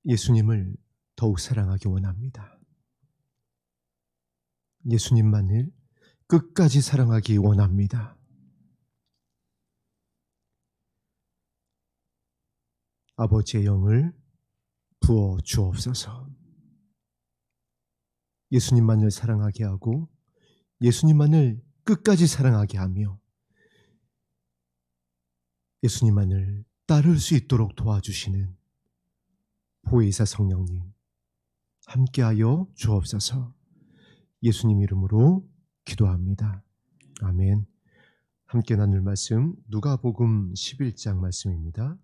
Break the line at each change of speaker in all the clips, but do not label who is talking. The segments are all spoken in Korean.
예수님을 더욱 사랑하기 원합니다. 예수님만을 끝까지 사랑하기 원합니다. 아버지의 영을 부어 주옵소서. 예수님만을 사랑하게 하고 예수님만을 끝까지 사랑하게 하며 예수님만을 따를 수 있도록 도와주시는 보혜사 성령님 함께하여 주옵소서. 예수님 이름으로 기도합니다. 아멘. 함께 나눌 말씀 누가복음 11장 말씀입니다.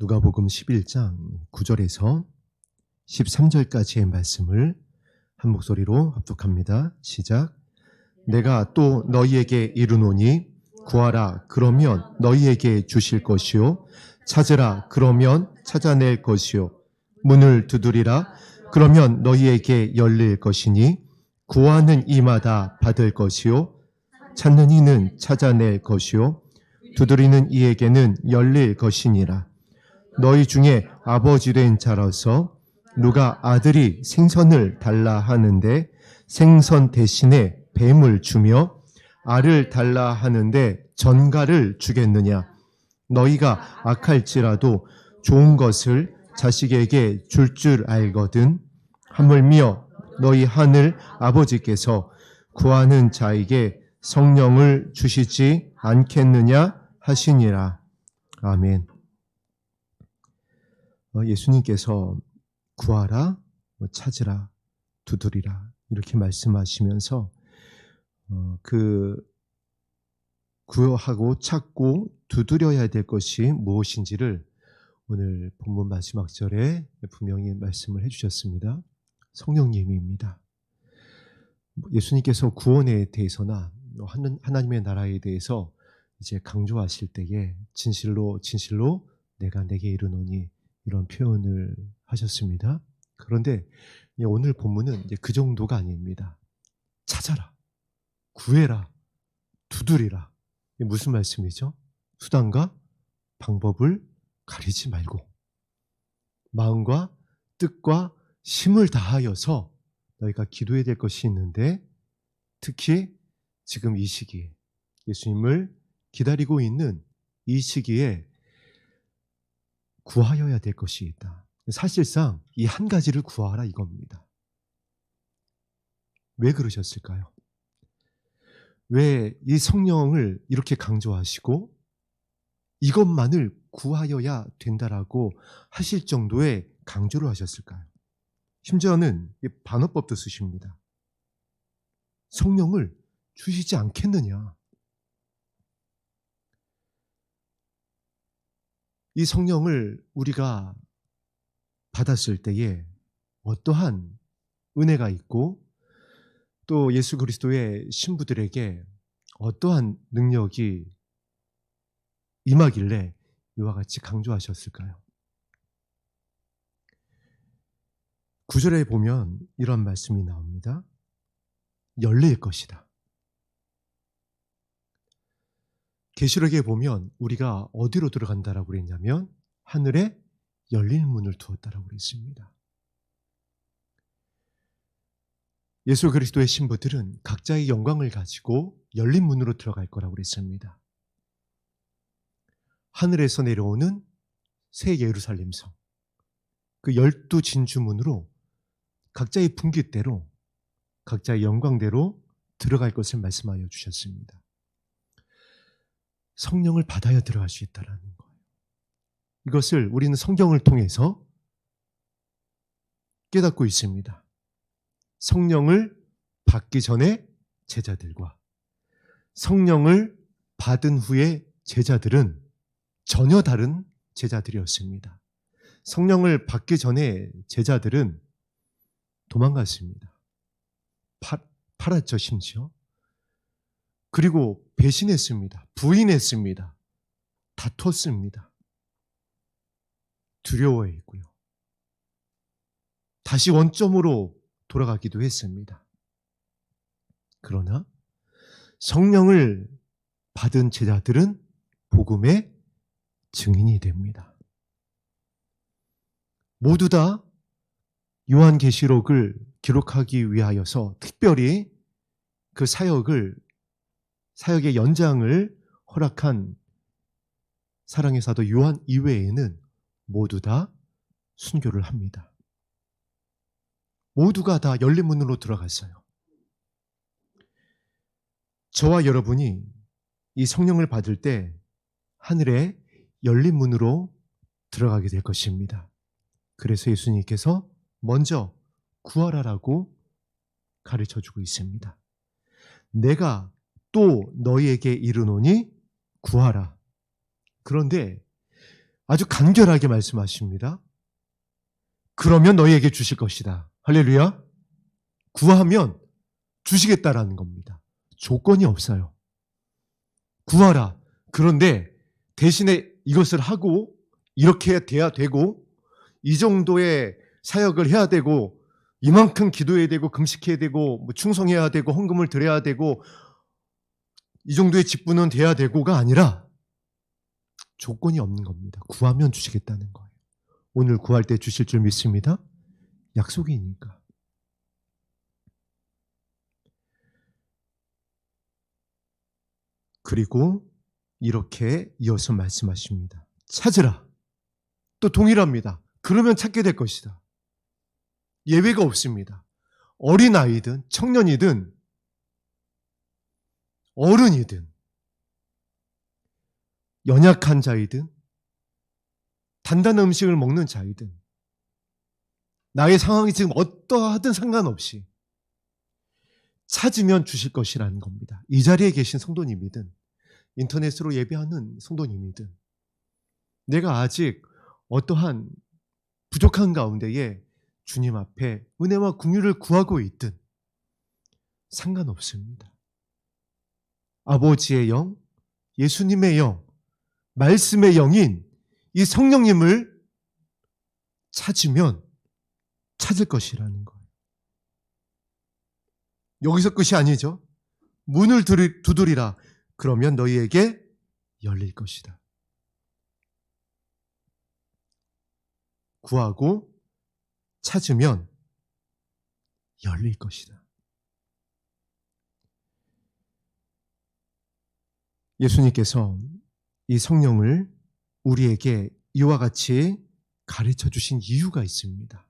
누가복음 11장 9절에서 13절까지의 말씀을 한 목소리로 합독합니다. 시작. 내가 또 너희에게 이르노니 구하라 그러면 너희에게 주실 것이요 찾으라 그러면 찾아낼 것이요 문을 두드리라 그러면 너희에게 열릴 것이니 구하는 이마다 받을 것이요 찾는 이는 찾아낼 것이요 두드리는 이에게는 열릴 것이니라. 너희 중에 아버지 된 자라서 누가 아들이 생선을 달라 하는데 생선 대신에 뱀을 주며 알을 달라 하는데 전갈을 주겠느냐? 너희가 악할지라도 좋은 것을 자식에게 줄 알거든. 하물며 너희 하늘 아버지께서 구하는 자에게 성령을 주시지 않겠느냐 하시니라. 아멘. 예수님께서 구하라, 찾으라, 두드리라 이렇게 말씀하시면서 구하고 찾고 두드려야 될 것이 무엇인지를 오늘 본문 마지막 절에 분명히 말씀을 해주셨습니다. 성령님입니다. 예수님께서 구원에 대해서나 하나님의 나라에 대해서 이제 강조하실 때에 진실로 내가 내게 이르노니 이런 표현을 하셨습니다. 그런데 오늘 본문은 이제 그 정도가 아닙니다. 찾아라, 구해라, 두드리라. 이게 무슨 말씀이죠? 수단과 방법을 가리지 말고 마음과 뜻과 힘을 다하여서 너희가 기도해야 될 것이 있는데 특히 지금 이 시기에 예수님을 기다리고 있는 이 시기에 구하여야 될 것이 있다. 사실상 이 한 가지를 구하라 이겁니다. 왜 그러셨을까요? 왜 이 성령을 이렇게 강조하시고 이것만을 구하여야 된다라고 하실 정도의 강조를 하셨을까요? 심지어는 반어법도 쓰십니다. 성령을 주시지 않겠느냐. 이 성령을 우리가 받았을 때에 어떠한 은혜가 있고 또 예수 그리스도의 신부들에게 어떠한 능력이 임하길래 이와 같이 강조하셨을까요? 9절에 보면 이런 말씀이 나옵니다. 열릴 것이다. 계시록에 보면 우리가 어디로 들어간다라고 그랬냐면 하늘에 열린 문을 두었다라고 그랬습니다. 예수 그리스도의 신부들은 각자의 영광을 가지고 열린 문으로 들어갈 거라고 그랬습니다. 하늘에서 내려오는 새 예루살렘성, 그 12진주문으로 각자의 분깃대로 각자의 영광대로 들어갈 것을 말씀하여 주셨습니다. 성령을 받아야 들어갈 수 있다는 거예요. 이것을 우리는 성경을 통해서 깨닫고 있습니다. 성령을 받기 전에 제자들과 성령을 받은 후에 제자들은 전혀 다른 제자들이었습니다. 성령을 받기 전에 제자들은 도망갔습니다. 팔았죠, 심지어. 그리고 배신했습니다. 부인했습니다. 다퉜습니다. 두려워했고요. 다시 원점으로 돌아가기도 했습니다. 그러나 성령을 받은 제자들은 복음의 증인이 됩니다. 모두 다 요한계시록을 기록하기 위하여서 특별히 그 사역의 연장을 허락한 사랑의 사도 요한 이외에는 모두 다 순교를 합니다. 모두가 다 열린 문으로 들어갔어요. 저와 여러분이 이 성령을 받을 때 하늘에 열린 문으로 들어가게 될 것입니다. 그래서 예수님께서 먼저 구하라라고 가르쳐주고 있습니다. 내가 또 너희에게 이르노니 구하라. 그런데 아주 간결하게 말씀하십니다. 그러면 너희에게 주실 것이다. 할렐루야. 구하면 주시겠다라는 겁니다. 조건이 없어요. 구하라. 그런데 대신에 이것을 하고 이렇게 돼야 되고 이 정도의 사역을 해야 되고 이만큼 기도해야 되고 금식해야 되고 충성해야 되고 헌금을 드려야 되고 이 정도의 직분은 돼야 되고가 아니라 조건이 없는 겁니다. 구하면 주시겠다는 거예요. 오늘 구할 때 주실 줄 믿습니다. 약속이니까. 그리고 이렇게 이어서 말씀하십니다. 찾으라. 또 동일합니다. 그러면 찾게 될 것이다. 예외가 없습니다. 어린아이든 청년이든 어른이든 연약한 자이든 단단한 음식을 먹는 자이든 나의 상황이 지금 어떠하든 상관없이 찾으면 주실 것이라는 겁니다. 이 자리에 계신 성도님이든 인터넷으로 예배하는 성도님이든 내가 아직 어떠한 부족한 가운데에 주님 앞에 은혜와 긍휼을 구하고 있든 상관없습니다. 아버지의 영, 예수님의 영, 말씀의 영인 이 성령님을 찾으면 찾을 것이라는 거예요. 여기서 끝이 아니죠. 문을 두드리라. 그러면 너희에게 열릴 것이다. 구하고 찾으면 열릴 것이다. 예수님께서 이 성령을 우리에게 이와 같이 가르쳐 주신 이유가 있습니다.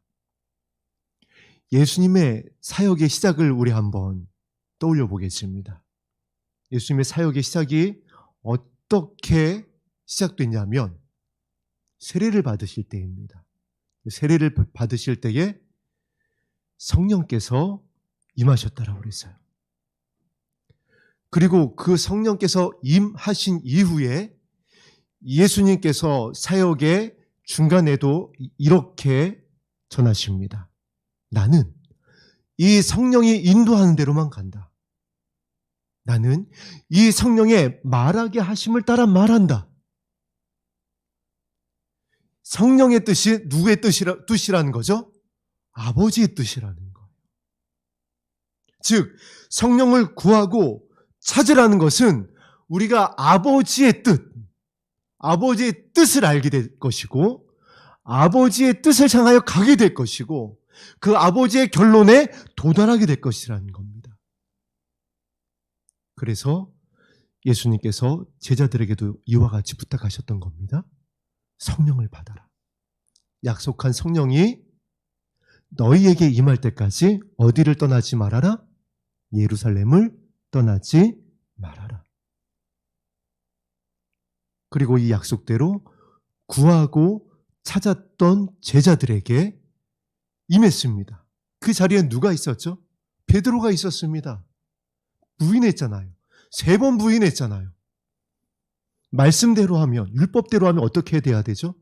예수님의 사역의 시작을 우리 한번 떠올려 보겠습니다. 예수님의 사역의 시작이 어떻게 시작됐냐면 세례를 받으실 때입니다. 세례를 받으실 때에 성령께서 임하셨다라고 그랬어요. 그리고 그 성령께서 임하신 이후에 예수님께서 사역의 중간에도 이렇게 전하십니다. 나는 이 성령이 인도하는 대로만 간다. 나는 이 성령의 말하게 하심을 따라 말한다. 성령의 뜻이 누구의 뜻이라는 거죠? 아버지의 뜻이라는 거예요. 즉 성령을 구하고 찾으라는 것은 우리가 아버지의 뜻을 알게 될 것이고 아버지의 뜻을 향하여 가게 될 것이고 그 아버지의 결론에 도달하게 될 것이라는 겁니다. 그래서 예수님께서 제자들에게도 이와 같이 부탁하셨던 겁니다. 성령을 받아라. 약속한 성령이 너희에게 임할 때까지 어디를 떠나지 말아라? 예루살렘을 떠나지 말아라. 그리고 이 약속대로 구하고 찾았던 제자들에게 임했습니다. 그 자리에 누가 있었죠? 베드로가 있었습니다. 부인했잖아요. 3번 부인했잖아요. 말씀대로 하면, 율법대로 하면 어떻게 돼야 되죠?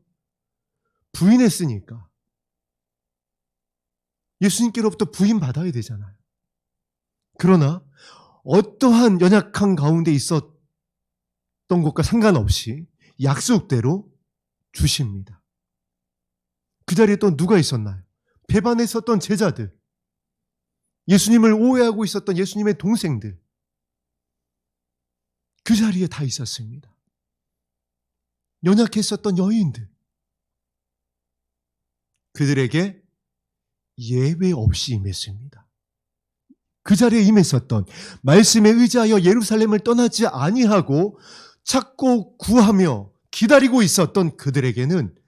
부인했으니까 예수님께로부터 부인받아야 되잖아요. 그러나 어떠한 연약한 가운데 있었던 것과 상관없이 약속대로 주십니다. 그 자리에 또 누가 있었나요? 배반했었던 제자들, 예수님을 오해하고 있었던 예수님의 동생들, 그 자리에 다 있었습니다. 연약했었던 여인들, 그들에게 예외 없이 임했습니다. 그 자리에 임했었던, 말씀에 의지하여 예루살렘을 떠나지 아니하고 찾고 구하며 기다리고 있었던 그들에게는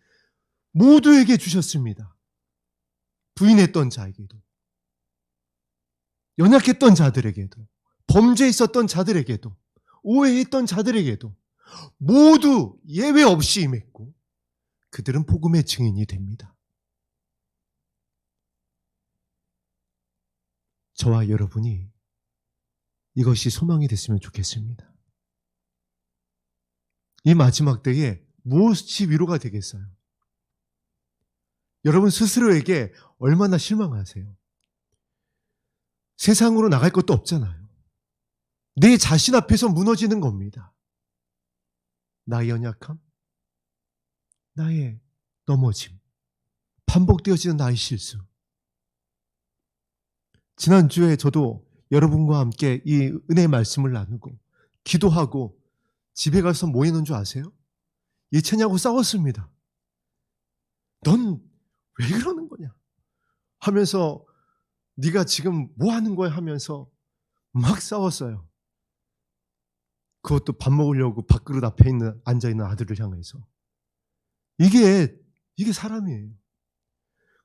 모두에게 주셨습니다. 부인했던 자에게도, 연약했던 자들에게도, 범죄했었던 자들에게도, 오해했던 자들에게도 모두 예외 없이 임했고 그들은 복음의 증인이 됩니다. 저와 여러분이 이것이 소망이 됐으면 좋겠습니다. 이 마지막 때에 무엇이 위로가 되겠어요? 여러분 스스로에게 얼마나 실망하세요? 세상으로 나갈 것도 없잖아요. 내 자신 앞에서 무너지는 겁니다. 나의 연약함, 나의 넘어짐, 반복되어지는 나의 실수. 지난주에 저도 여러분과 함께 이 은혜의 말씀을 나누고 기도하고 집에 가서 뭐 했는 줄 아세요? 예체냐고 싸웠습니다. 넌 왜 그러는 거냐? 하면서 네가 지금 뭐 하는 거야? 하면서 막 싸웠어요. 그것도 밥 먹으려고 밥그릇 앞에 앉아있는 아들을 향해서. 이게 사람이에요.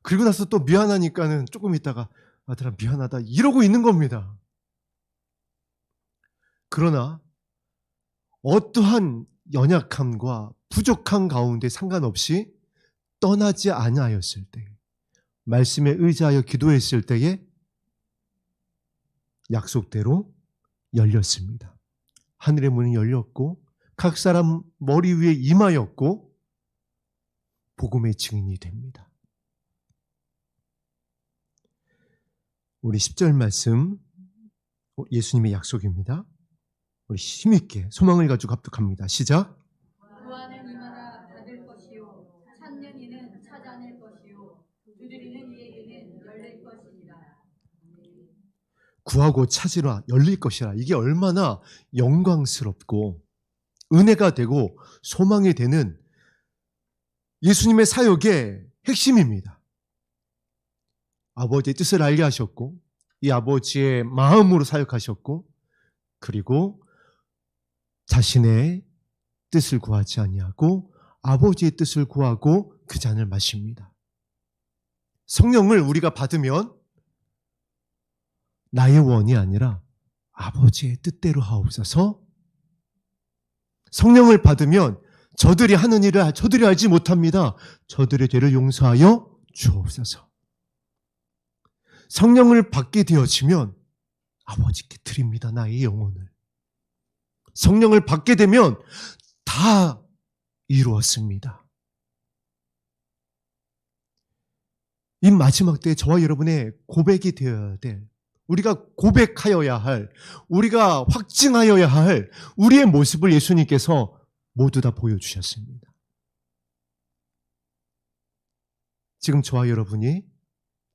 그리고 나서 또 미안하니까는 조금 있다가 아들아 미안하다 이러고 있는 겁니다. 그러나 어떠한 연약함과 부족한 가운데 상관없이 떠나지 아니하였을 때, 말씀에 의지하여 기도했을 때에 약속대로 열렸습니다. 하늘의 문이 열렸고 각 사람 머리 위에 임하였고 복음의 증인이 됩니다. 우리 10절 말씀 예수님의 약속입니다. 우리 힘있게 소망을 가지고 합독합니다. 시작.
구하는 이마다 받을 것이요 찾는 이는 찾아낼 것이요 두드리는 이에게는 열릴 것이니라.
구하고 찾으라 열릴 것이라. 이게 얼마나 영광스럽고 은혜가 되고 소망이 되는 예수님의 사역의 핵심입니다. 아버지의 뜻을 알게 하셨고 이 아버지의 마음으로 사역하셨고 그리고 자신의 뜻을 구하지 아니하고 아버지의 뜻을 구하고 그 잔을 마십니다. 성령을 우리가 받으면 나의 원이 아니라 아버지의 뜻대로 하옵소서. 성령을 받으면 저들이 하는 일을 저들이 알지 못합니다. 저들의 죄를 용서하여 주옵소서. 성령을 받게 되어지면 아버지께 드립니다. 나의 영혼을. 성령을 받게 되면 다 이루었습니다. 이 마지막 때에 저와 여러분의 고백이 되어야 될, 우리가 고백하여야 할, 우리가 확증하여야 할 우리의 모습을 예수님께서 모두 다 보여주셨습니다. 지금 저와 여러분이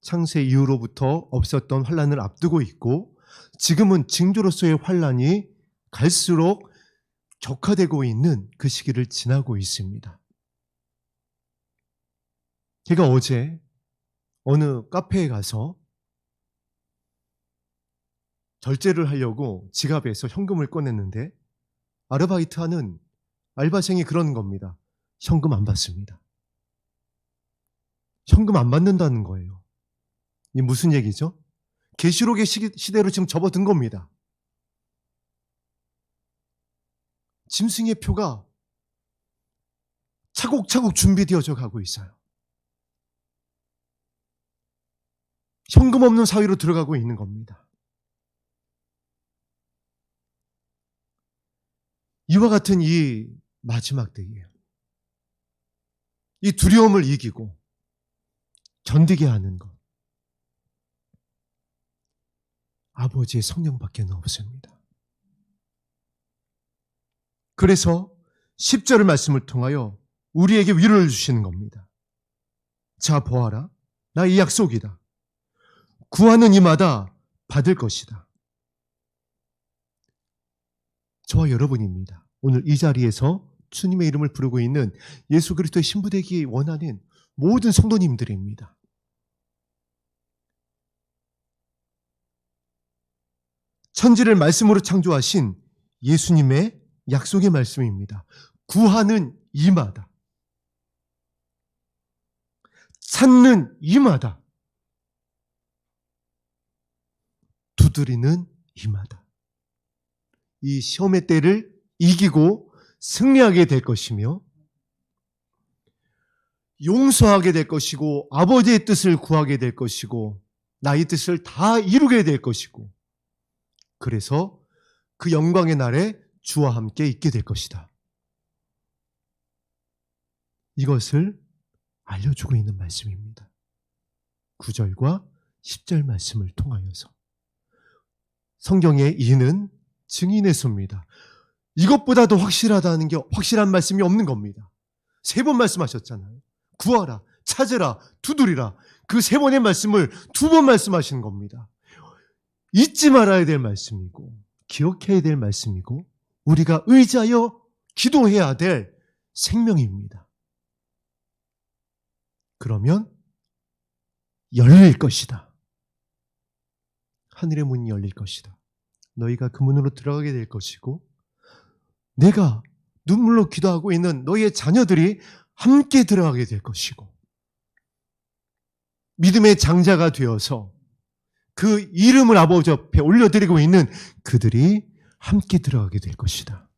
창세 이후로부터 없었던 환난을 앞두고 있고 지금은 징조로서의 환난이 갈수록 격화되고 있는 그 시기를 지나고 있습니다. 제가 어제 어느 카페에 가서 결제를 하려고 지갑에서 현금을 꺼냈는데 아르바이트하는 알바생이 그러는 겁니다. 현금 안 받습니다. 현금 안 받는다는 거예요. 이게 무슨 얘기죠? 계시록의 시대로 지금 접어든 겁니다. 짐승의 표가 차곡차곡 준비되어져 가고 있어요. 현금 없는 사회로 들어가고 있는 겁니다. 이와 같은 이 마지막 때에 이 두려움을 이기고 견디게 하는 것, 아버지의 성령밖에는 없습니다. 그래서 10절의 말씀을 통하여 우리에게 위로를 주시는 겁니다. 자 보아라, 나의 약속이다. 구하는 이마다 받을 것이다. 저와 여러분입니다. 오늘 이 자리에서 주님의 이름을 부르고 있는 예수 그리스도의 신부되기 원하는 모든 성도님들입니다. 천지를 말씀으로 창조하신 예수님의 약속의 말씀입니다. 구하는 이마다, 찾는 이마다, 두드리는 이마다. 이 시험의 때를 이기고 승리하게 될 것이며 용서하게 될 것이고 아버지의 뜻을 구하게 될 것이고 나의 뜻을 다 이루게 될 것이고 그래서 그 영광의 날에 주와 함께 있게 될 것이다. 이것을 알려주고 있는 말씀입니다. 9절과 10절 말씀을 통하여서 성경의 이는 증인의 수입니다. 이것보다 더 확실하다는 게 확실한 말씀이 없는 겁니다. 3번 말씀하셨잖아요. 구하라, 찾으라, 두드리라. 그 3번의 말씀을 2번 말씀하시는 겁니다. 잊지 말아야 될 말씀이고 기억해야 될 말씀이고 우리가 의지하여 기도해야 될 생명입니다. 그러면 열릴 것이다. 하늘의 문이 열릴 것이다. 너희가 그 문으로 들어가게 될 것이고 내가 눈물로 기도하고 있는 너희의 자녀들이 함께 들어가게 될 것이고 믿음의 장자가 되어서 그 이름을 아버지 앞에 올려드리고 있는 그들이 함께 들어가게 될 것이다.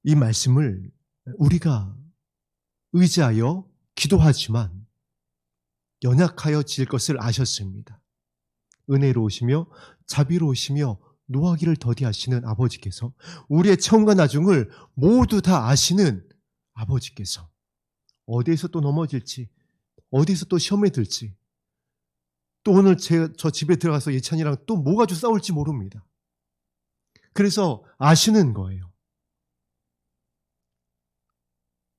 이 말씀을 우리가 의지하여 기도하지만 연약하여 질 것을 아셨습니다. 은혜로우시며 자비로우시며 노하기를 더디하시는 아버지께서 우리의 처음과 나중을 모두 다 아시는 아버지께서 어디에서 또 넘어질지 어디에서 또 시험에 들지 또 오늘 저 집에 들어가서 예찬이랑 또 뭐 가지고 싸울지 모릅니다. 그래서 아시는 거예요.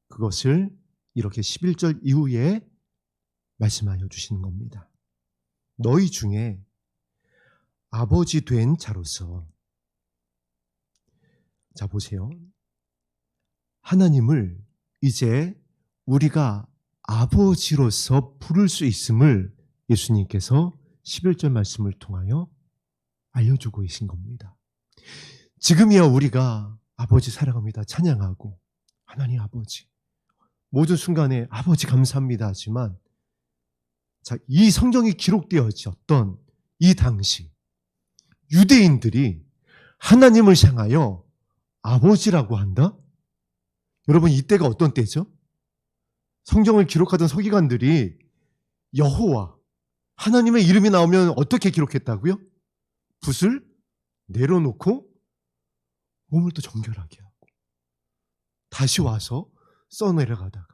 그것을 이렇게 11절 이후에 말씀하여 주시는 겁니다. 너희 중에 아버지 된 자로서 자 보세요. 하나님을 이제 우리가 아버지로서 부를 수 있음을 예수님께서 11절 말씀을 통하여 알려주고 계신 겁니다. 지금이야 우리가 아버지 사랑합니다 찬양하고 하나님 아버지 모든 순간에 아버지 감사합니다 하지만 자, 이 성경이 기록되어졌던 이 당시 유대인들이 하나님을 향하여 아버지라고 한다? 여러분 이때가 어떤 때죠? 성경을 기록하던 서기관들이 여호와 하나님의 이름이 나오면 어떻게 기록했다고요? 붓을 내려놓고 몸을 또 정결하게 하고 다시 와서 써내려가다가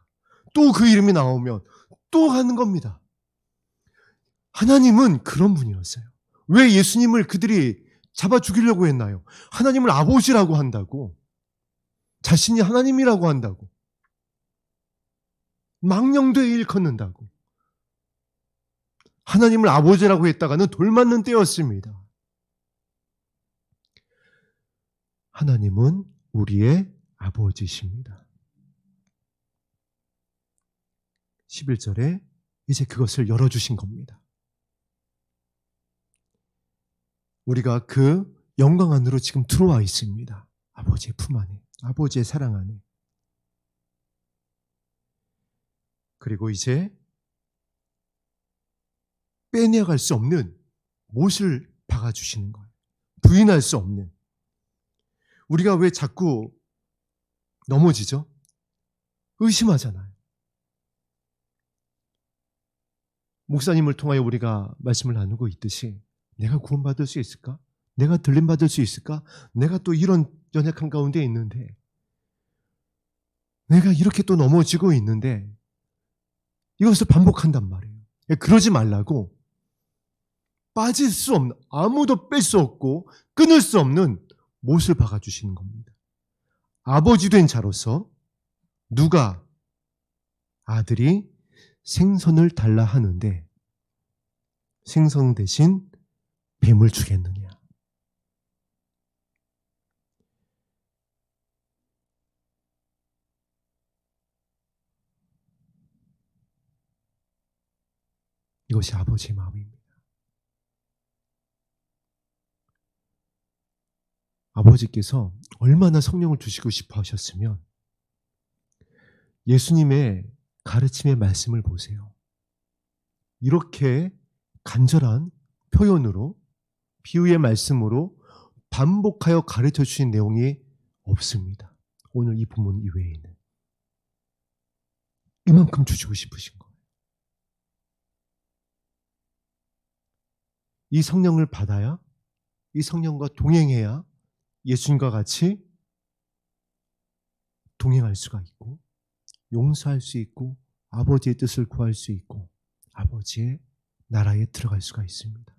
또 그 이름이 나오면 또 하는 겁니다. 하나님은 그런 분이었어요. 왜 예수님을 그들이 잡아 죽이려고 했나요? 하나님을 아버지라고 한다고 자신이 하나님이라고 한다고 망령되이 일컫는다고 하나님을 아버지라고 했다가는 돌맞는 때였습니다. 하나님은 우리의 아버지십니다. 11절에 이제 그것을 열어주신 겁니다. 우리가 그 영광 안으로 지금 들어와 있습니다. 아버지의 품 안에, 아버지의 사랑 안에. 그리고 이제 빼내갈 수 없는 못을 박아주시는 거예요. 부인할 수 없는. 우리가 왜 자꾸 넘어지죠? 의심하잖아요. 목사님을 통하여 우리가 말씀을 나누고 있듯이 내가 구원받을 수 있을까? 내가 들림받을 수 있을까? 내가 또 이런 연약한 가운데 있는데 내가 이렇게 또 넘어지고 있는데 이것을 반복한단 말이에요. 그러지 말라고 빠질 수 없는 아무도 뺄 수 없고 끊을 수 없는 못을 박아주시는 겁니다. 아버지 된 자로서 누가 아들이 생선을 달라 하는데 생선 대신 뱀을 주겠느냐? 이것이 아버지의 마음입니다. 아버지께서 얼마나 성령을 주시고 싶어 하셨으면 예수님의 가르침의 말씀을 보세요. 이렇게 간절한 표현으로 비유의 말씀으로 반복하여 가르쳐 주신 내용이 없습니다. 오늘 이 부분 이외에는. 이만큼 주시고 싶으신 거예요. 이 성령을 받아야, 이 성령과 동행해야 예수님과 같이 동행할 수가 있고 용서할 수 있고 아버지의 뜻을 구할 수 있고 아버지의 나라에 들어갈 수가 있습니다.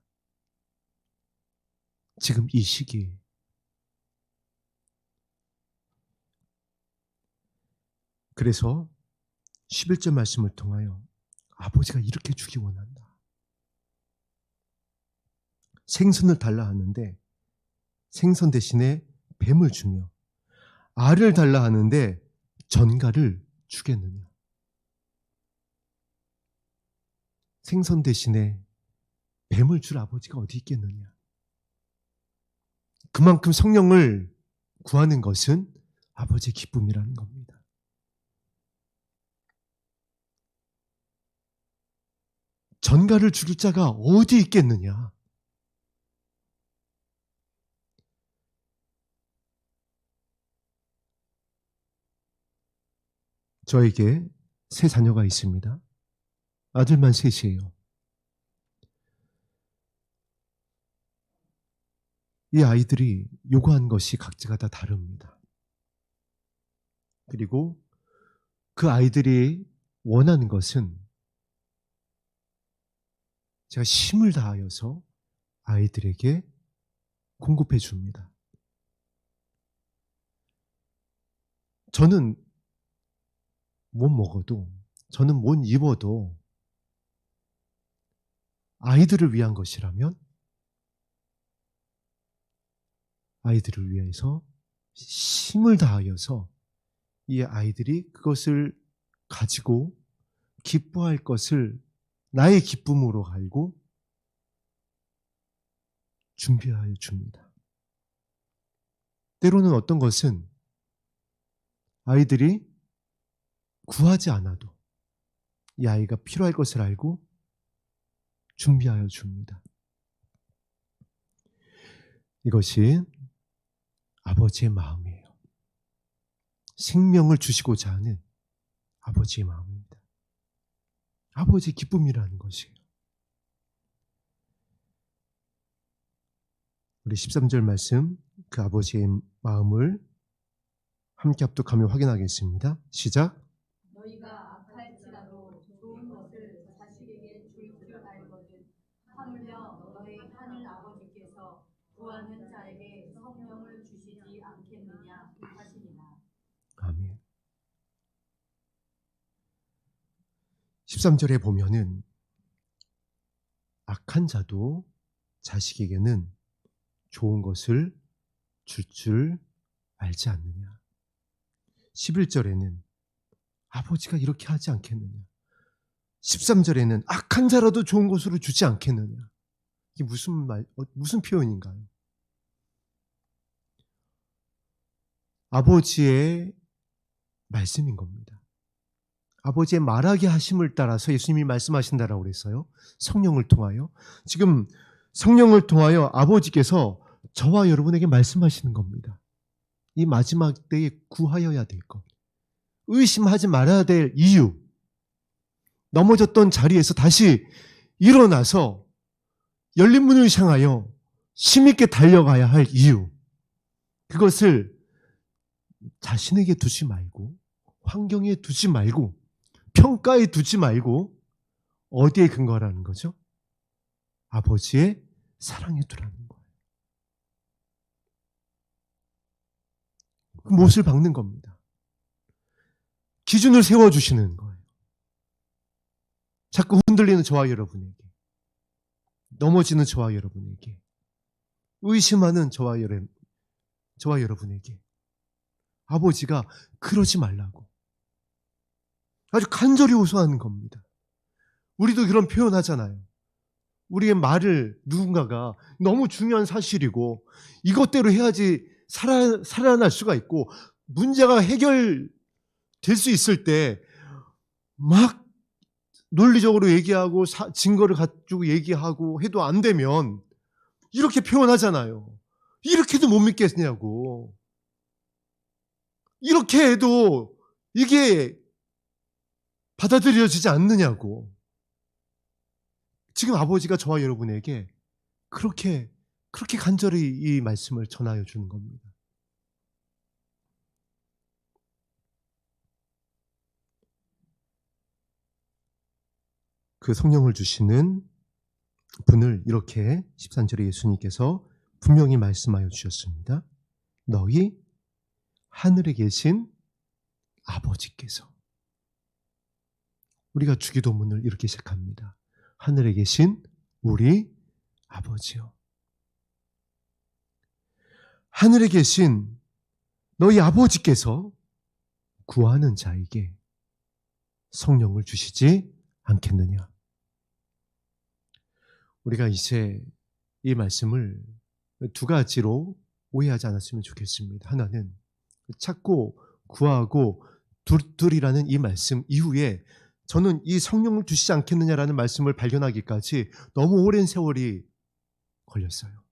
지금 이 시기에 그래서 11절 말씀을 통하여 아버지가 이렇게 주기 원한다. 생선을 달라 하는데 생선 대신에 뱀을 주며 알을 달라 하는데 전갈을 주겠느냐. 생선 대신에 뱀을 줄 아버지가 어디 있겠느냐. 그만큼 성령을 구하는 것은 아버지의 기쁨이라는 겁니다. 전갈을 줄 자가 어디 있겠느냐. 저에게 세 자녀가 있습니다. 아들만 셋이에요. 이 아이들이 요구한 것이 각자가 다 다릅니다. 그리고 그 아이들이 원하는 것은 제가 힘을 다하여서 아이들에게 공급해 줍니다. 저는 못 먹어도, 저는 못 입어도 아이들을 위한 것이라면 아이들을 위해서 힘을 다하여서 이 아이들이 그것을 가지고 기뻐할 것을 나의 기쁨으로 알고 준비하여 줍니다. 때로는 어떤 것은 아이들이 구하지 않아도 이 아이가 필요할 것을 알고 준비하여 줍니다. 이것이 아버지의 마음이에요. 생명을 주시고자 하는 아버지의 마음입니다. 아버지의 기쁨이라는 것이에요. 우리 13절 말씀, 그 아버지의 마음을 함께 합독하며 확인하겠습니다. 시작.
너희가 악할지라도 좋은 것을 자식에게 줄 줄 알거든 하물며 너희 하늘 아버지께서 구하는 자에게 성령을 주시지 않겠느냐 하시니라.
아멘. 13절에 보면은 악한 자도 자식에게는 좋은 것을 줄 줄 알지 않느냐. 11절에는 아버지가 이렇게 하지 않겠느냐. 13절에는 악한 자라도 좋은 것으로 주지 않겠느냐. 이게 무슨 표현인가요? 아버지의 말씀인 겁니다. 아버지의 말하게 하심을 따라서 예수님이 말씀하신다라고 그랬어요. 성령을 통하여. 지금 성령을 통하여 아버지께서 저와 여러분에게 말씀하시는 겁니다. 이 마지막 때에 구하여야 될 것. 의심하지 말아야 될 이유. 넘어졌던 자리에서 다시 일어나서 열린 문을 향하여 힘있게 달려가야 할 이유. 그것을 자신에게 두지 말고 환경에 두지 말고 평가에 두지 말고 어디에 근거하라는 거죠? 아버지의 사랑에 두라는 거예요. 못을 박는 겁니다. 기준을 세워주시는 거예요. 자꾸 흔들리는 저와 여러분에게, 넘어지는 저와 여러분에게, 의심하는 저와 여러분에게 아버지가 그러지 말라고 아주 간절히 호소하는 겁니다. 우리도 그런 표현 하잖아요. 우리의 말을 누군가가 너무 중요한 사실이고 이것대로 해야지 살아날 수가 있고 문제가 해결될 수 있을 때 막 논리적으로 얘기하고 증거를 가지고 얘기하고 해도 안 되면 이렇게 표현하잖아요. 이렇게도 못 믿겠냐고. 이렇게 해도 이게 받아들여지지 않느냐고. 지금 아버지가 저와 여러분에게 그렇게 간절히 이 말씀을 전하여 주는 겁니다. 그 성령을 주시는 분을 이렇게 13절에 예수님께서 분명히 말씀하여 주셨습니다. 너희 하늘에 계신 아버지께서. 우리가 주기도문을 이렇게 시작합니다. 하늘에 계신 우리 아버지요. 하늘에 계신 너희 아버지께서 구하는 자에게 성령을 주시지 않겠느냐. 우리가 이제 이 말씀을 두 가지로 오해하지 않았으면 좋겠습니다. 하나는 찾고 구하고 두드리라는 이 말씀 이후에 저는 이 성령을 주시지 않겠느냐라는 말씀을 발견하기까지 너무 오랜 세월이 걸렸어요.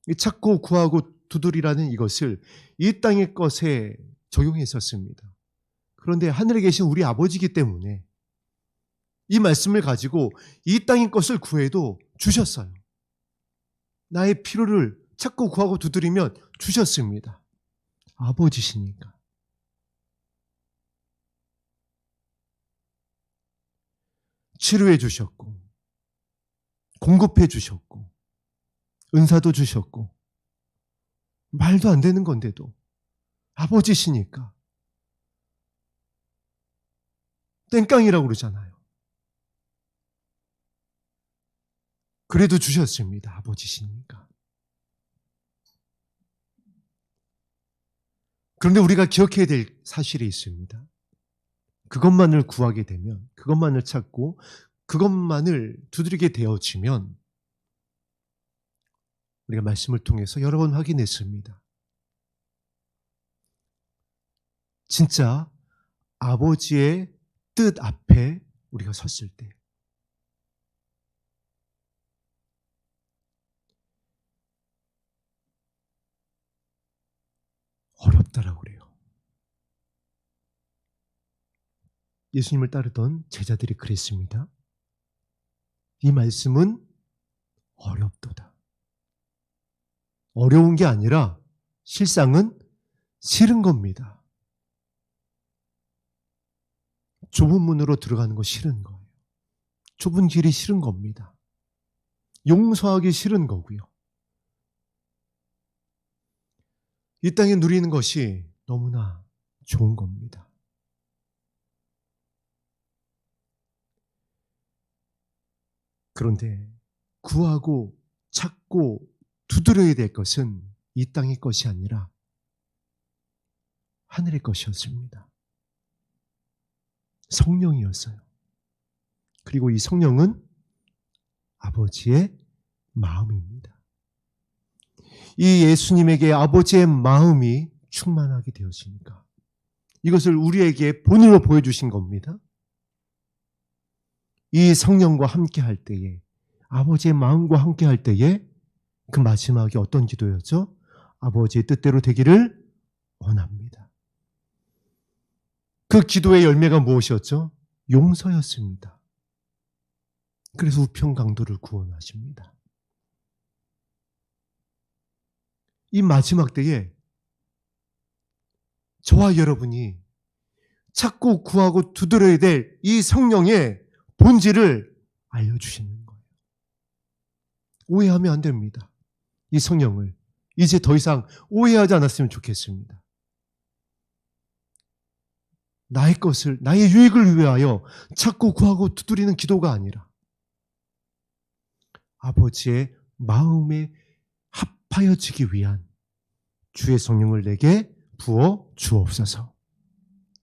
이 찾고 구하고 두드리라는 이것을 이 땅의 것에 적용했었습니다. 그런데 하늘에 계신 우리 아버지이기 때문에 이 말씀을 가지고 이 땅의 것을 구해도 주셨어요. 나의 필요를 찾고 구하고 두드리면 주셨습니다. 아버지시니까. 치료해 주셨고 공급해 주셨고 은사도 주셨고 말도 안 되는 건데도 아버지시니까 땡깡이라고 그러잖아요. 그래도 주셨습니다. 아버지시니까. 그런데 우리가 기억해야 될 사실이 있습니다. 그것만을 구하게 되면, 그것만을 찾고 그것만을 두드리게 되어지면 우리가 말씀을 통해서 여러 번 확인했습니다. 진짜 아버지의 뜻 앞에 우리가 섰을 때 어렵다라고 그래요. 예수님을 따르던 제자들이 그랬습니다. 이 말씀은 어렵도다. 어려운 게 아니라 실상은 싫은 겁니다. 좁은 문으로 들어가는 거 싫은 거예요. 좁은 길이 싫은 겁니다. 용서하기 싫은 거고요. 이 땅에 누리는 것이 너무나 좋은 겁니다. 그런데 구하고 찾고 두드려야 될 것은 이 땅의 것이 아니라 하늘의 것이었습니다. 성령이었어요. 그리고 이 성령은 아버지의 마음입니다. 이 예수님에게 아버지의 마음이 충만하게 되었으니까 이것을 우리에게 본인으로 보여주신 겁니다. 이 성령과 함께 할 때에, 아버지의 마음과 함께 할 때에 그 마지막이 어떤 기도였죠? 아버지의 뜻대로 되기를 원합니다. 그 기도의 열매가 무엇이었죠? 용서였습니다. 그래서 우편강도를 구원하십니다. 이 마지막 때에 저와 여러분이 찾고 구하고 두드려야 될 이 성령의 본질을 알려주시는 거예요. 오해하면 안 됩니다. 이 성령을, 이제 더 이상 오해하지 않았으면 좋겠습니다. 나의 것을, 나의 유익을 위하여 찾고 구하고 두드리는 기도가 아니라 아버지의 마음에 합하여지기 위한 주의 성령을 내게 부어 주옵소서.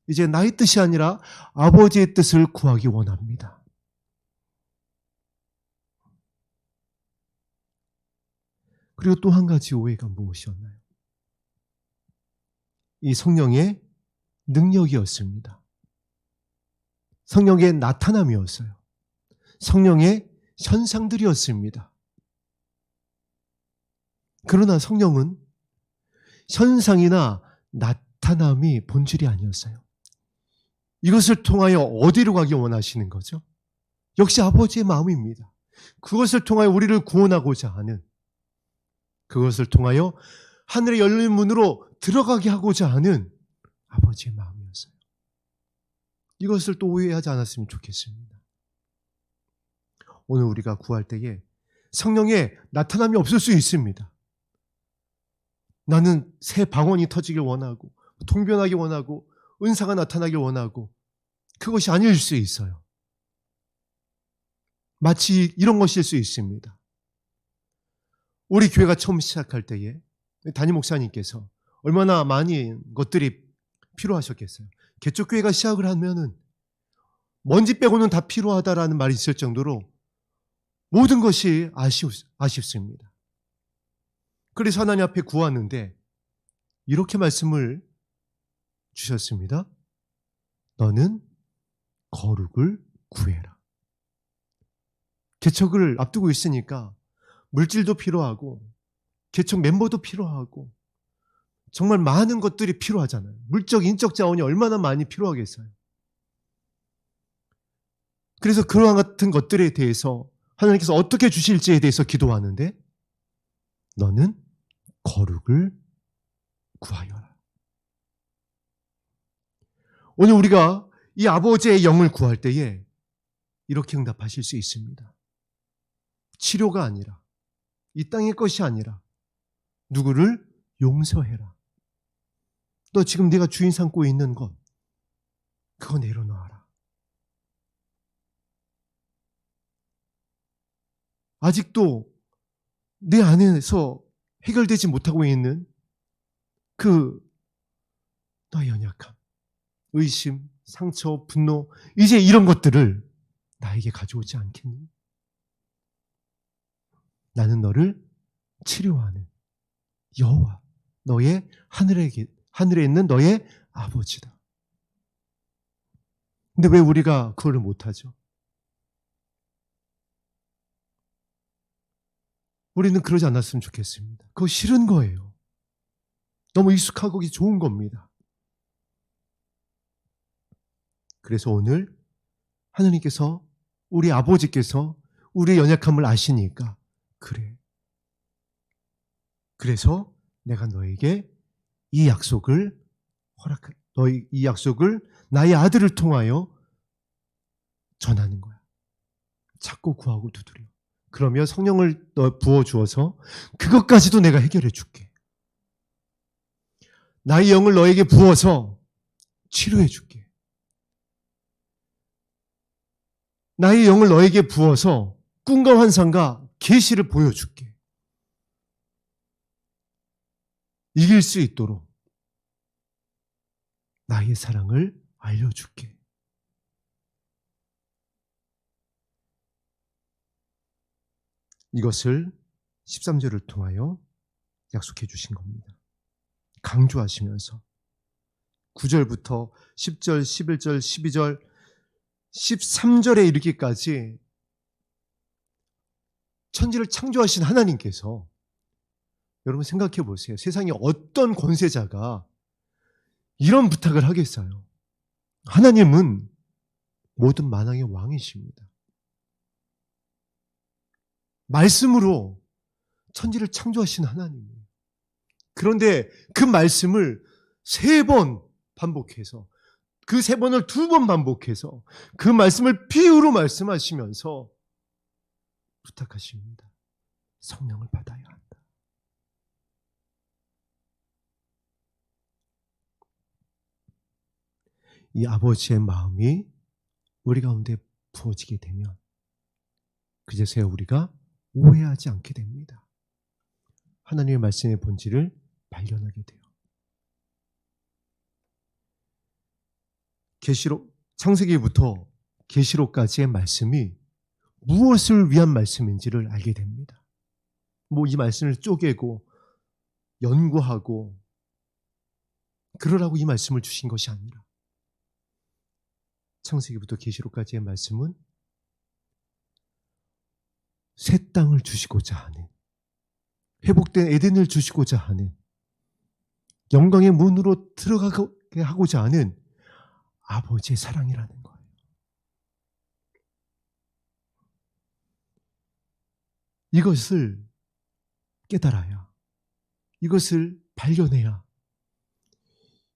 이제 나의 뜻이 아니라 아버지의 뜻을 구하기 원합니다. 그리고 또 한 가지 오해가 무엇이었나요? 이 성령의 능력이었습니다. 성령의 나타남이었어요. 성령의 현상들이었습니다. 그러나 성령은 현상이나 나타남이 본질이 아니었어요. 이것을 통하여 어디로 가기 원하시는 거죠? 역시 아버지의 마음입니다. 그것을 통하여 우리를 구원하고자 하는, 그것을 통하여 하늘의 열린 문으로 들어가게 하고자 하는 아버지의 마음이었어요. 이것을 또 오해하지 않았으면 좋겠습니다. 오늘 우리가 구할 때에 성령의 나타남이 없을 수 있습니다. 나는 새 방언이 터지길 원하고, 통변하기 원하고, 은사가 나타나길 원하고, 그것이 아닐 수 있어요. 마치 이런 것일 수 있습니다. 우리 교회가 처음 시작할 때에 담임 목사님께서 얼마나 많은 것들이 필요하셨겠어요. 개척교회가 시작을 하면은 먼지 빼고는 다 필요하다라는 말이 있을 정도로 모든 것이 아쉽습니다. 그래서 하나님 앞에 구하는데 이렇게 말씀을 주셨습니다. 너는 거룩을 구해라. 개척을 앞두고 있으니까 물질도 필요하고 개척 멤버도 필요하고 정말 많은 것들이 필요하잖아요. 물적, 인적 자원이 얼마나 많이 필요하겠어요. 그래서 그러한 같은 것들에 대해서 하나님께서 어떻게 주실지에 대해서 기도하는데 너는 거룩을 구하여라. 오늘 우리가 이 아버지의 영을 구할 때에 이렇게 응답하실 수 있습니다. 치료가 아니라, 이 땅의 것이 아니라 누구를 용서해라. 너 지금 네가 주인 삼고 있는 것, 그거 내려놓아라. 아직도 내 안에서 해결되지 못하고 있는 그 너의 연약함, 의심, 상처, 분노, 이제 이런 것들을 나에게 가져오지 않겠니? 나는 너를 치료하는 여호와, 너의 하늘에 있는 너의 아버지다. 근데 왜 우리가 그걸 못하죠? 우리는 그러지 않았으면 좋겠습니다. 그거 싫은 거예요. 너무 익숙하고 좋은 겁니다. 그래서 오늘 하나님께서, 우리 아버지께서 우리의 연약함을 아시니까 그래. 그래서 내가 너에게 이 약속을 이 약속을 나의 아들을 통하여 전하는 거야. 찾고 구하고 두드려. 그러면 성령을 부어주어서 그것까지도 내가 해결해 줄게. 나의 영을 너에게 부어서 치료해 줄게. 나의 영을 너에게 부어서 꿈과 환상과 계시를 보여줄게. 이길 수 있도록 나의 사랑을 알려줄게. 이것을 13절을 통하여 약속해 주신 겁니다. 강조하시면서 9절부터 10절, 11절, 12절, 13절에 이르기까지 천지를 창조하신 하나님께서, 여러분 생각해 보세요. 세상에 어떤 권세자가 이런 부탁을 하겠어요? 하나님은 모든 만왕의 왕이십니다. 말씀으로 천지를 창조하신 하나님이에요. 그런데 그 말씀을 3번 반복해서, 그 3번을 2번 반복해서 그 말씀을 비유로 말씀하시면서 부탁하십니다. 성령을 받아야 한다. 이 아버지의 마음이 우리 가운데 부어지게 되면 그제서야 우리가 오해하지 않게 됩니다. 하나님의 말씀의 본질을 발견하게 돼요. 창세기부터 계시록까지의 말씀이 무엇을 위한 말씀인지를 알게 됩니다. 이 말씀을 쪼개고 연구하고 그러라고 이 말씀을 주신 것이 아니라 창세기부터 계시록까지의 말씀은 새 땅을 주시고자 하는, 회복된 에덴을 주시고자 하는, 영광의 문으로 들어가게 하고자 하는 아버지의 사랑이라는 거예요. 이것을 깨달아야, 이것을 발견해야,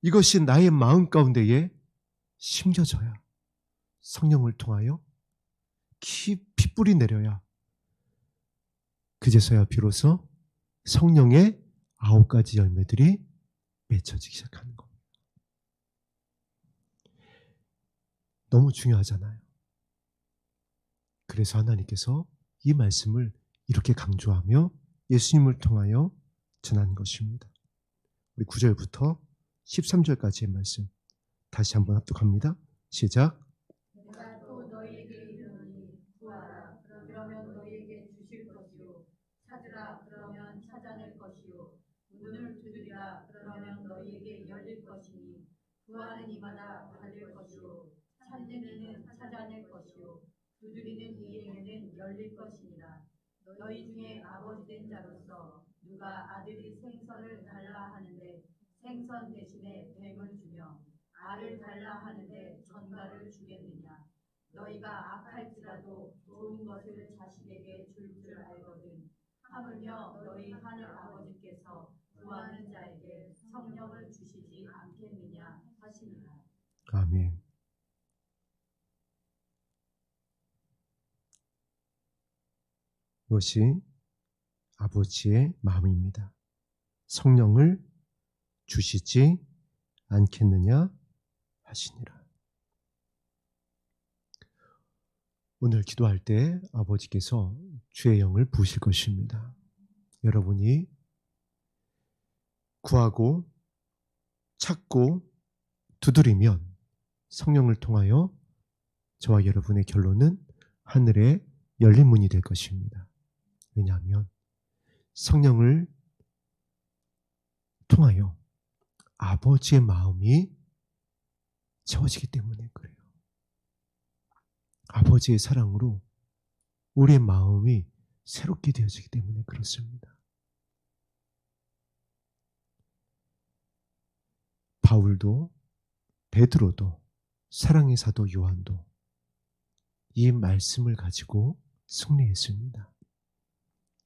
이것이 나의 마음 가운데에 심겨져야 성령을 통하여 깊이 뿌리 내려야 그제서야 비로소 성령의 9가지 열매들이 맺혀지기 시작하는 겁니다. 너무 중요하잖아요. 그래서 하나님께서 이 말씀을 이렇게 강조하며 예수님을 통하여 전한 것입니다. 우리 9절부터 13절까지의 말씀 다시 한번 합독합니다. 시작.
내가 또 너희에게 이르노니 구하라 그러면 너희에게 주실 것이요 찾으라 그러면 찾아낼 것이요 문을 두드리라 그러면 너희에게 열릴 것이니 구하는 이마다 받을 것이요 찾는 이는 찾아낼 것이요 두드리는 이에게는 열릴 것이니라. 너희 중에 아버지 된 자로서 누가 아들이 생선을 달라 하는데 생선 대신에 뱀을 주며 알을 달라 하는데 전갈을 주겠느냐. 너희가 악할지라도 좋은 것을 자식에게 줄 줄 알거든. 하물며 너희 하늘 아버지께서 구하는 자에게 성령을 주시지 않겠느냐 하시니라.
아멘. 이것이 아버지의 마음입니다. 성령을 주시지 않겠느냐 하시니라. 오늘 기도할 때 아버지께서 주의 영을 부으실 것입니다. 여러분이 구하고 찾고 두드리면 성령을 통하여 저와 여러분의 결론은 하늘의 열린 문이 될 것입니다. 왜냐하면 성령을 통하여 아버지의 마음이 채워지기 때문에 그래요. 아버지의 사랑으로 우리의 마음이 새롭게 되어지기 때문에 그렇습니다. 바울도 베드로도 사랑의 사도 요한도 이 말씀을 가지고 승리했습니다.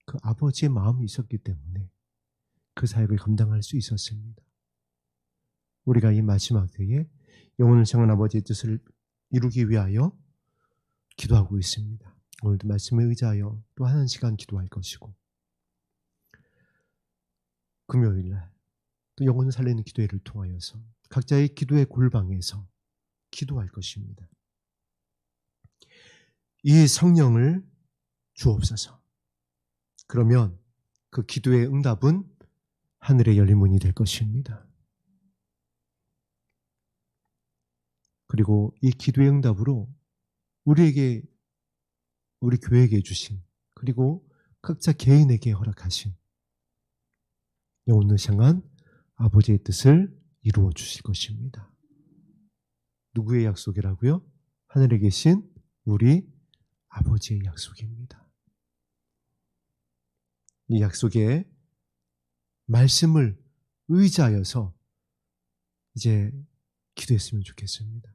그 아버지의 마음이 있었기 때문에 그 사역을 감당할 수 있었습니다. 우리가 이 마지막 때에 영혼을 향한 아버지의 뜻을 이루기 위하여 기도하고 있습니다. 오늘도 말씀에 의지하여 또 한 시간 기도할 것이고 금요일날 또 영혼을 살리는 기도회를 통하여서 각자의 기도의 골방에서 기도할 것입니다. 이 성령을 주옵소서. 그러면 그 기도의 응답은 하늘의 열린 문이 될 것입니다. 그리고 이 기도의 응답으로 우리에게, 우리 교회에게 주신, 그리고 각자 개인에게 허락하신 영혼을 향한 아버지의 뜻을 이루어 주실 것입니다. 누구의 약속이라고요? 하늘에 계신 우리 아버지의 약속입니다. 이 약속의 말씀을 의지하여서 이제 기도했으면 좋겠습니다.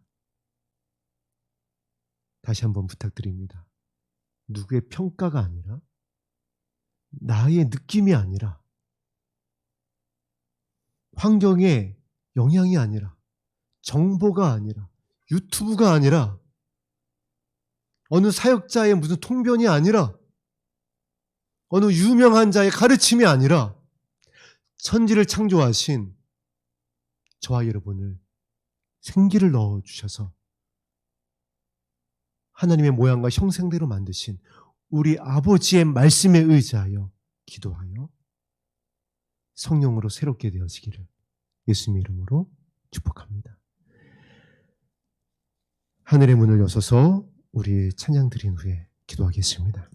다시 한번 부탁드립니다. 누구의 평가가 아니라, 나의 느낌이 아니라, 환경의 영향이 아니라, 정보가 아니라, 유튜브가 아니라, 어느 사역자의 무슨 통변이 아니라, 어느 유명한 자의 가르침이 아니라, 천지를 창조하신 저와 여러분을 생기를 넣어주셔서 하나님의 모양과 형상대로 만드신 우리 아버지의 말씀에 의지하여 기도하여 성령으로 새롭게 되어지기를 예수님 이름으로 축복합니다. 하늘의 문을 여셔서 우리 찬양 드린 후에 기도하겠습니다.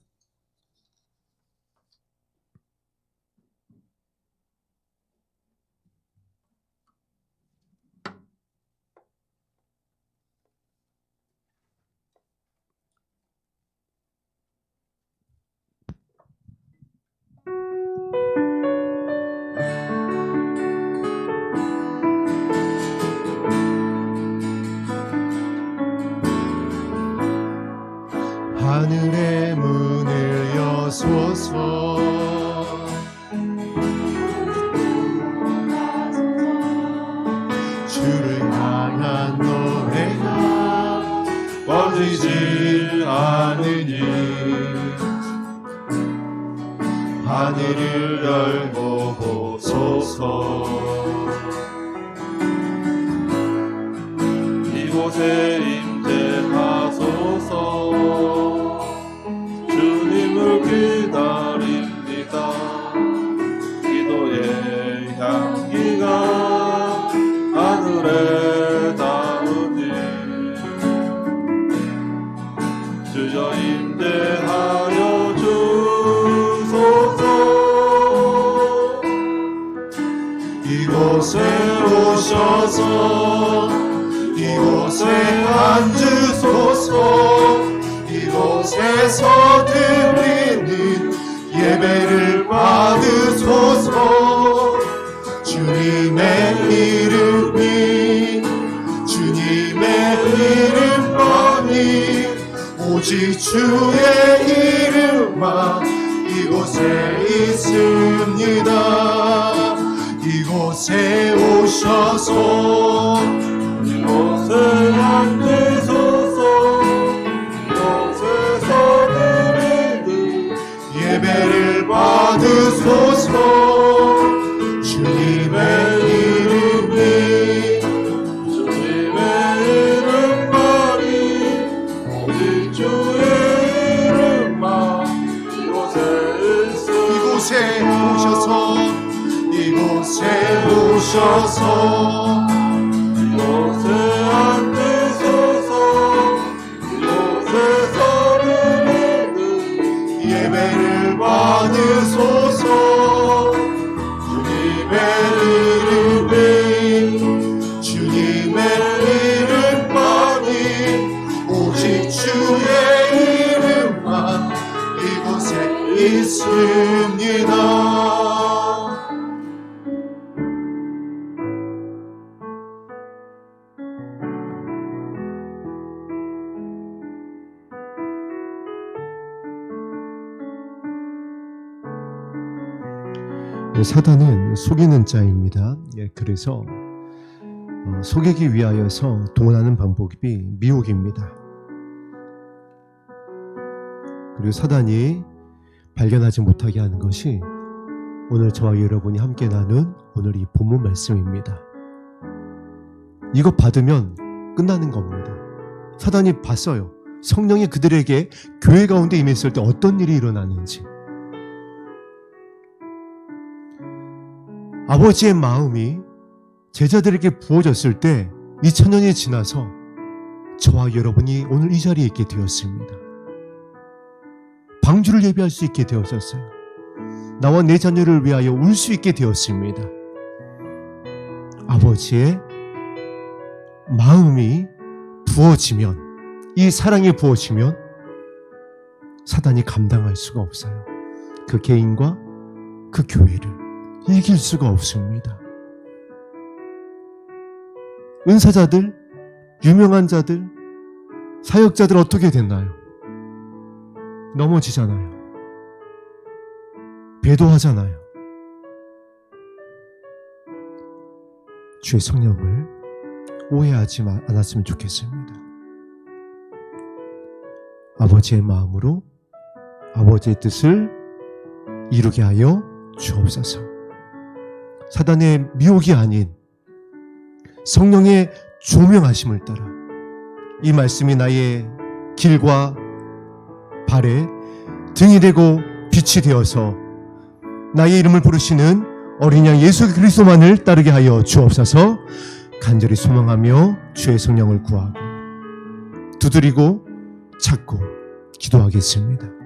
하늘의 문을 여소서 주를 향한 노래가 꺼지지 않으니 하늘을 열고 보소서
이곳에 임재하소서 주님을 기다립니다. 기도의 향기가 하늘에 닿으니 주여 임재하여 주소서.
이곳에 오셔서 이곳에 앉으소서. 이곳에서 드리는 예배를 받으소서. 주님의 이름이 주님의 이름만이 오직 주의 이름만 이곳에 있습니다. 이곳에 오셔서
이곳에 앉으소서. 이곳에서 드리는
예배를 받으소서. 주님의 이름이
주님의 이름만이 오직 주의 이름만 이곳에 있습니다.
이곳에 오셔서 이곳에 오셔서
이곳에 앉으소서. 이곳에서 드리는
예배를 받으소서. 주님의 이름이 주님의 이름만이 오직 주의 이름만 이곳에 있습니다. 사단은 속이는 자입니다. 그래서 속이기 위하여서 동원하는 방법이 미혹입니다. 그리고 사단이 발견하지 못하게 하는 것이 오늘 저와 여러분이 함께 나눈 오늘 이 본문 말씀입니다. 이거 받으면 끝나는 겁니다. 사단이 봤어요. 성령이 그들에게 교회 가운데 임했을 때 어떤 일이 일어나는지. 아버지의 마음이 제자들에게 부어졌을 때 2000년이 지나서 저와 여러분이 오늘 이 자리에 있게 되었습니다. 방주를 예배할 수 있게 되어졌어요. 나와 내 자녀를 위하여 울 수 있게 되었습니다. 아버지의 마음이 부어지면, 이 사랑이 부어지면 사단이 감당할 수가 없어요. 그 개인과 그 교회를 이길 수가 없습니다. 은사자들, 유명한 자들, 사역자들 어떻게 됐나요? 넘어지잖아요. 배도하잖아요. 주의 성령을 오해하지 않았으면 좋겠습니다. 아버지의 마음으로 아버지의 뜻을 이루게 하여 주옵소서. 사단의 미혹이 아닌 성령의 조명하심을 따라 이 말씀이 나의 길과 발에 등이 되고 빛이 되어서 나의 이름을 부르시는 어린 양 예수 그리스도만을 따르게 하여 주옵소서. 간절히 소망하며 주의 성령을 구하고 두드리고 찾고 기도하겠습니다.